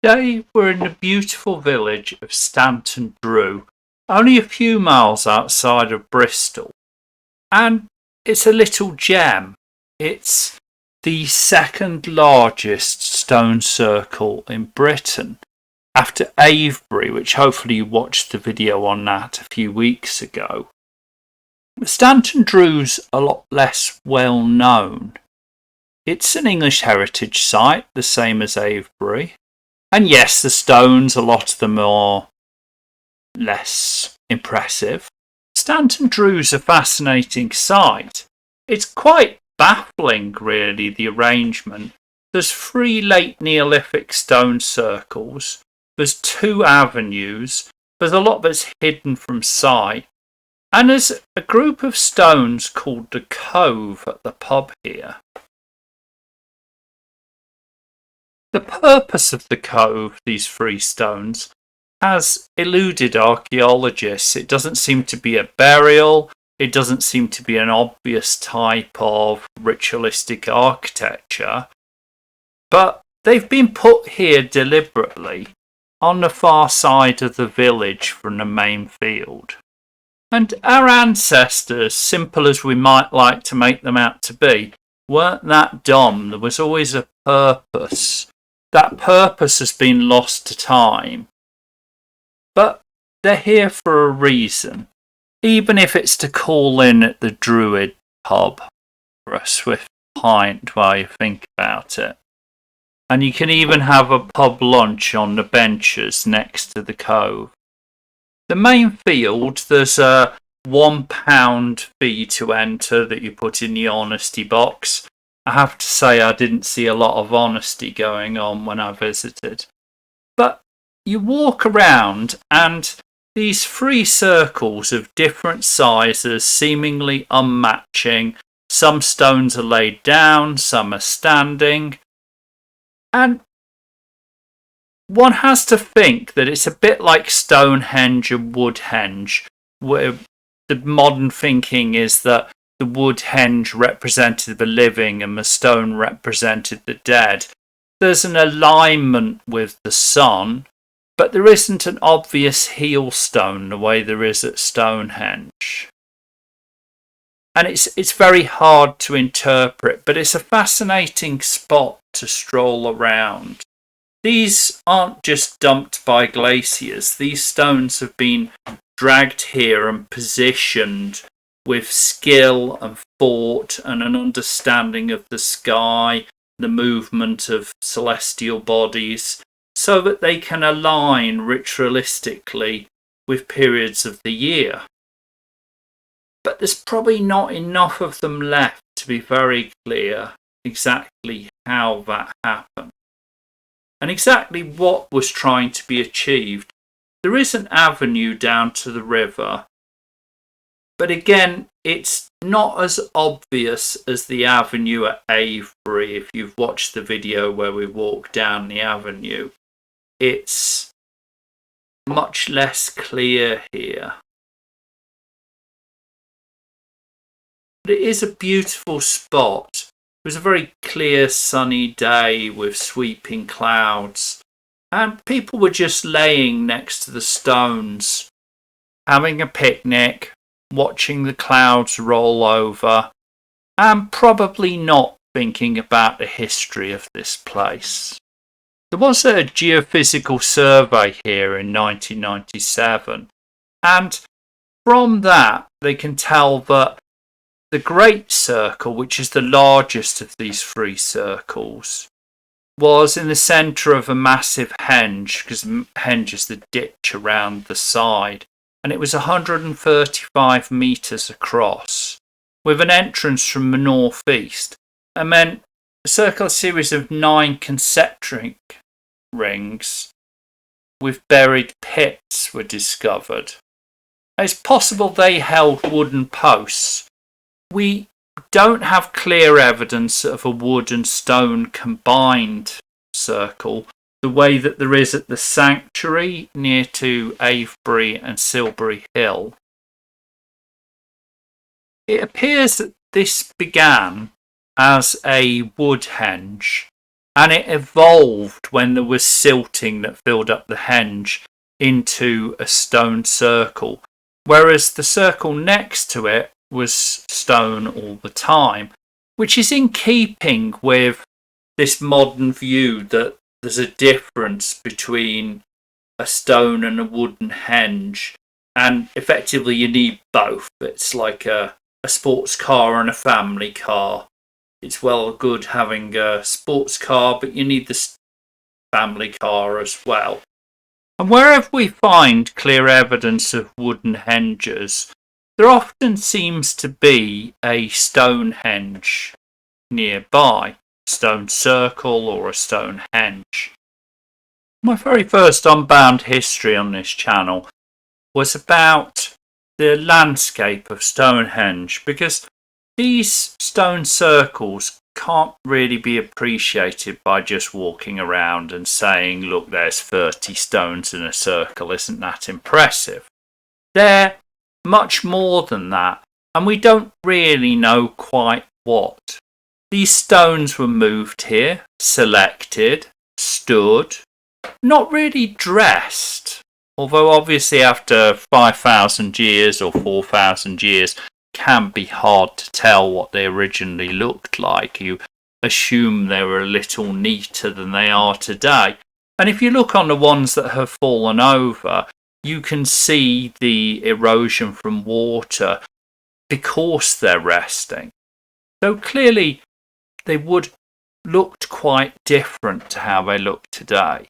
Today we're in the beautiful village of Stanton Drew, only a few miles outside of Bristol, and it's a little gem. It's the second largest stone circle in Britain, after Avebury, which hopefully you watched the video on that a few weeks ago. Stanton Drew's a lot less well known. It's an English heritage site, the same as Avebury. And yes, the stones, a lot of them are less impressive. Stanton Drew's a fascinating site. It's quite baffling, really, the arrangement. There's 3 late Neolithic stone circles. There's 2 avenues. There's a lot that's hidden from sight. And there's a group of stones called the Cove at the pub here. The purpose of the cove, these 3 stones, has eluded archaeologists. It doesn't seem to be a burial. It doesn't seem to be an obvious type of ritualistic architecture. But they've been put here deliberately on the far side of the village from the main field. And our ancestors, simple as we might like to make them out to be, weren't that dumb. There was always a purpose. That purpose has been lost to time. But they're here for a reason, even if it's to call in at the Druid pub for a swift pint while you think about it. And you can even have a pub lunch on the benches next to the cove. The main field, there's a £1 fee to enter that you put in the honesty box. I have to say I didn't see a lot of honesty going on when I visited. But you walk around and these 3 circles of different sizes, seemingly unmatching. Some stones are laid down, some are standing. And one has to think that it's a bit like Stonehenge and Woodhenge, where the modern thinking is that the wood henge represented the living and the stone represented the dead. There's an alignment with the sun, but there isn't an obvious heel stone the way there is at Stonehenge. And it's very hard to interpret, but it's a fascinating spot to stroll around. These aren't just dumped by glaciers. These stones have been dragged here and positioned with skill and thought and an understanding of the sky, the movement of celestial bodies, so that they can align ritualistically with periods of the year. But there's probably not enough of them left to be very clear exactly how that happened and exactly what was trying to be achieved. There is an avenue down to the river, but again, it's not as obvious as the avenue at Avebury. If you've watched the video where we walk down the avenue, it's much less clear here. But it is a beautiful spot. It was a very clear sunny day with sweeping clouds, and people were just laying next to the stones, having a picnic, watching the clouds roll over, and probably not thinking about the history of this place. There was a geophysical survey here in 1997, and from that they can tell that the Great Circle, which is the largest of these 3 circles, was in the centre of a massive henge, because henge is the ditch around the side, and it was 135 metres across, with an entrance from the northeast, and then a circular series of 9 concentric rings with buried pits were discovered. It's possible they held wooden posts. We don't have clear evidence of a wood and stone combined circle, the way that there is at the sanctuary near to Avebury and Silbury Hill. It appears that this began as a wood henge and it evolved when there was silting that filled up the henge into a stone circle, whereas the circle next to it was stone all the time, which is in keeping with this modern view that there's a difference between a stone and a wooden henge, and effectively you need both. It's like a sports car and a family car. It's well good having a sports car, but you need the family car as well. And wherever we find clear evidence of wooden henges, there often seems to be a stone henge nearby, stone circle or a stone henge. My very first Unbound history on this channel was about the landscape of Stonehenge, because these stone circles can't really be appreciated by just walking around and saying, look, there's 30 stones in a circle, isn't that impressive? They're much more than that, and we don't really know quite what. These stones were moved here, selected, stood, not really dressed, although obviously after 5,000 years or 4,000 years can be hard to tell what they originally looked like. You assume they were a little neater than they are today. And if you look on the ones that have fallen over, you can see the erosion from water because they're resting. So clearly they would looked quite different to how they look today.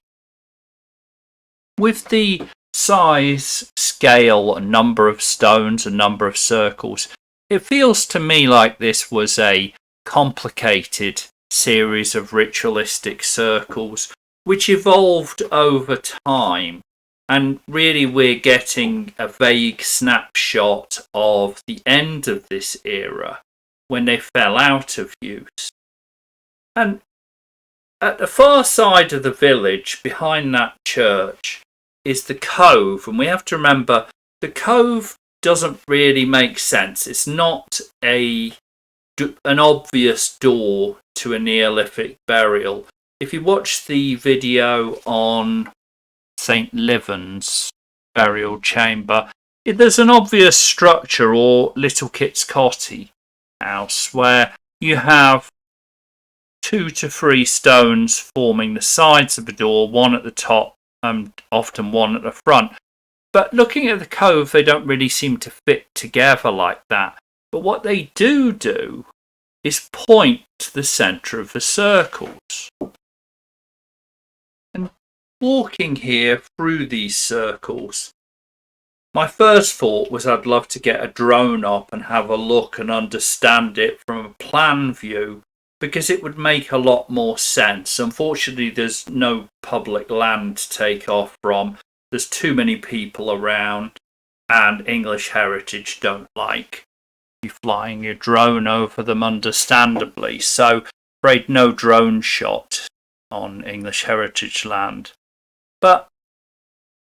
With the size, scale, and number of stones and number of circles, it feels to me like this was a complicated series of ritualistic circles which evolved over time, and really we're getting a vague snapshot of the end of this era when they fell out of use. And at the far side of the village, behind that church, is the Cove. And we have to remember, the Cove doesn't really make sense. It's not an obvious door to a Neolithic burial. If you watch the video on St. Liven's burial chamber, there's an obvious structure, or Little Kit's Cotty house, where you have 2 to 3 stones forming the sides of the door, one at the top and often one at the front. But looking at the Cove, they don't really seem to fit together like that. But what they do is point to the centre of the circles. And walking here through these circles, my first thought was I'd love to get a drone up and have a look and understand it from a plan view, because it would make a lot more sense. Unfortunately, there's no public land to take off from. There's too many people around, and English Heritage don't like you flying your drone over them, understandably. So, afraid no drone shot on English Heritage land. But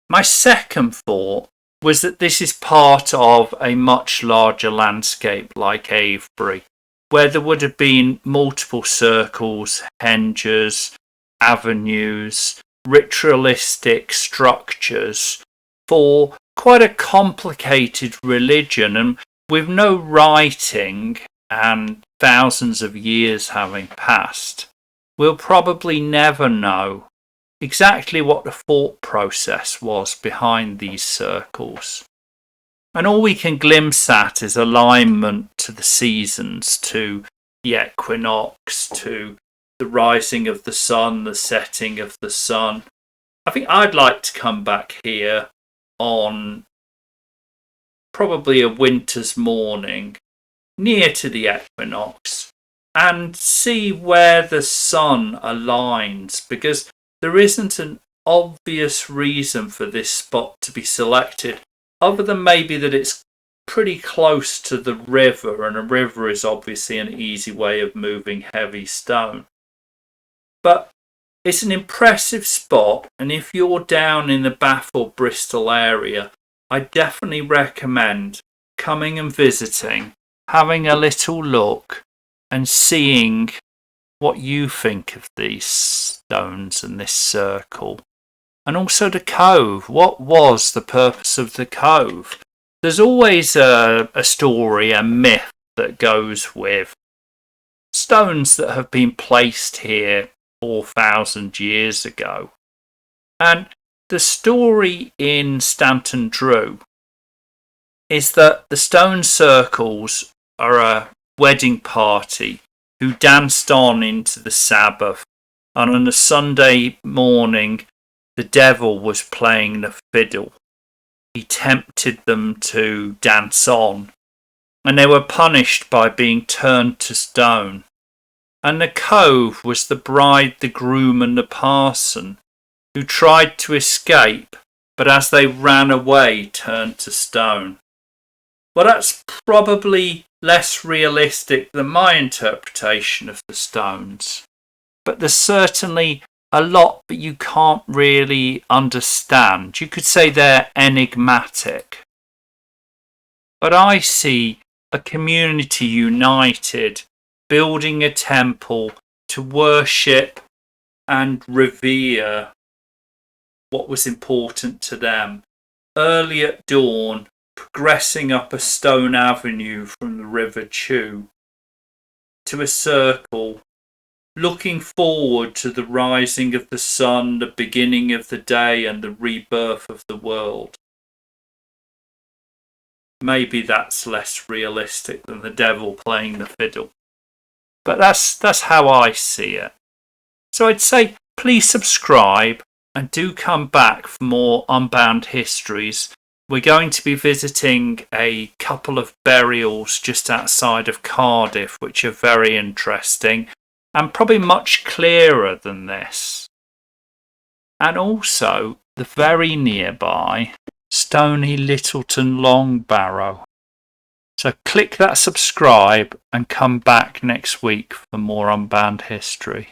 my second thought was that this is part of a much larger landscape like Avebury, where there would have been multiple circles, henges, avenues, ritualistic structures for quite a complicated religion, and with no writing and thousands of years having passed, we'll probably never know exactly what the thought process was behind these circles. And all we can glimpse at is alignment to the seasons, to the equinox, to the rising of the sun, the setting of the sun. I think I'd like to come back here on probably a winter's morning near to the equinox and see where the sun aligns, because there isn't an obvious reason for this spot to be selected, other than maybe that it's pretty close to the river, and a river is obviously an easy way of moving heavy stone. But it's an impressive spot, and if you're down in the Bath or Bristol area, I definitely recommend coming and visiting, having a little look and seeing what you think of these stones and this circle. And also the cove. What was the purpose of the cove? There's always a story, a myth that goes with stones that have been placed here 4,000 years ago. And the story in Stanton Drew is that the stone circles are a wedding party who danced on into the Sabbath, and on a Sunday morning the devil was playing the fiddle. He tempted them to dance on, and they were punished by being turned to stone. And the cove was the bride, the groom and the parson, who tried to escape, but as they ran away turned to stone. Well, that's probably less realistic than my interpretation of the stones, but there's certainly a lot that you can't really understand. You could say they're enigmatic. But I see a community united, building a temple to worship and revere what was important to them. Early at dawn, progressing up a stone avenue from the River Chew to a circle, looking forward to the rising of the sun, the beginning of the day and the rebirth of the world. Maybe that's less realistic than the devil playing the fiddle, but that's how I see it. So I'd say please subscribe and do come back for more Unbound Histories. We're going to be visiting a couple of burials just outside of Cardiff, which are very interesting and probably much clearer than this. And also the very nearby Stony Littleton Long Barrow. So click that subscribe and come back next week for more Unbound History.